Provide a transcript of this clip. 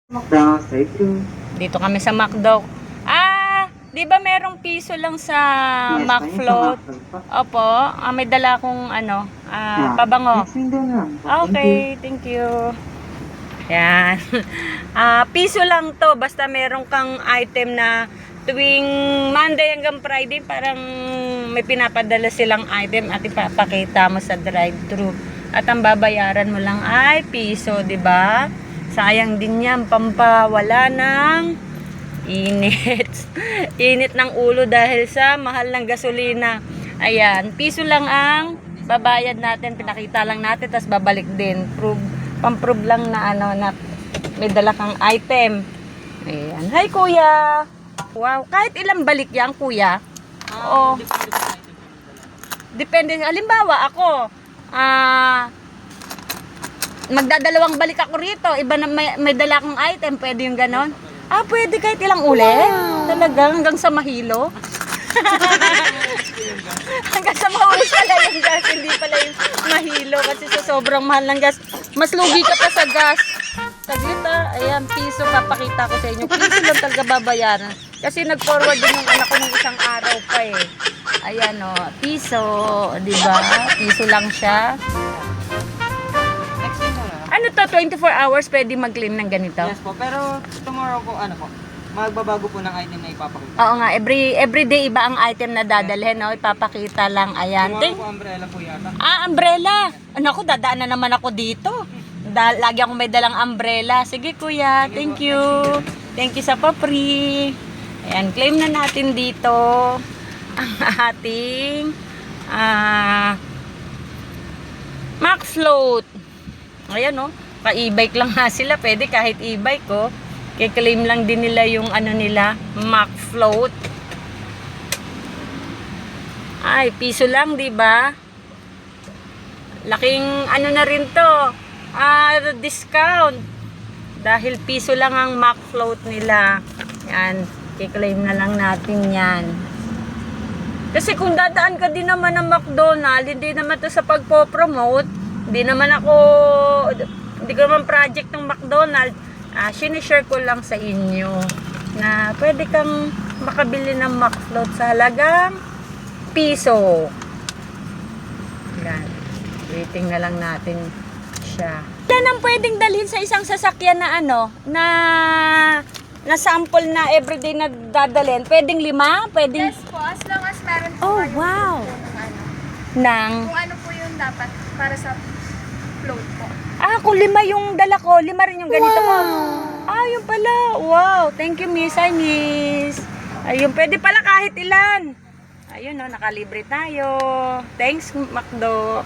McDonald's drive-thru. Dito kami sa McDo. Di ba merong piso lang sa Yes, McFloat? may sa McFloat pa. Opo, may dala akong pabango. Next window na. Okay, thank you. Yan. Piso lang to, basta meron kang item na tuwing Monday hanggang Friday, parang may pinapadala silang item at ipapakita mo sa drive-thru. At ang babayaran mo lang ay piso, di ba? Sayang din yan, pampawala ng init. Init ng ulo dahil sa mahal ng gasolina. Ayan, piso lang ang babayad natin, pinakita lang natin, tapos babalik din. Pamprove lang na na may dala kang item. Ayan. Hi kuya! Wow, kahit ilang balik yan kuya? Oo. Depende. Halimbawa ako, magdadalawang balik ako rito, iba na may dala akong item, pwede yung ganon? Pwede kahit ilang uli? Talaga, hanggang sa mahilo? Hanggang sa maubos pala yung gas, hindi pala yung mahilo kasi sa sobrang mahal ng gas. Mas lugi ka pa sa gas. Saglit ayan, piso, papakita ko sa inyo. Piso lang talaga babayaran. Kasi nag-forward din yung anak ko ng isang araw pa eh. Ayan piso, di ba? Piso lang siya. Ano to, 24 hours pwede mag-claim ng ganito? Yes po, pero tomorrow po, magbabago po ng item na ipapakita. Oo nga, every day iba ang item na dadalhin, no? Ipapakita lang, ayan. Tomorrow po, umbrella po yata. Umbrella! Naku, dadaan na naman ako dito. Lagi ako may dalang umbrella. Sige kuya, thank you. Thank you sa papri. Ayan, claim na natin dito ang ating McFloat. Ayan ka-e-bike lang nga sila. Pwede kahit e-bike i-claim lang din nila yung nila, McFloat. Ay, piso lang, di ba? Laking na rin to. Discount. Dahil piso lang ang McFloat nila. Yan, i-claim na lang natin yan. Kasi kung dadaan ka din naman ng McDonald's, hindi naman to sa pagpo-promote. Hindi naman project ng McDonald's. Sinishare ko lang sa inyo na pwede kang makabili ng McFloat sa halagang piso. Yan. Waiting na lang natin siya. Yan ang pwedeng dalhin sa isang sasakyan na na sample na everyday na dadalhin. Pwedeng 5? Pwedeng... Yes po, as long as meron po Oh, kayo wow. po ng Nang... Kung ano po yung dapat para sa float po. Kung 5 yung dala ko, 5 rin yung ganito ko. Yun pala. Wow. Thank you, miss. Hi, miss. Ayun, pwede pala kahit ilan. Ayun, nakalibre tayo. Thanks, McDo.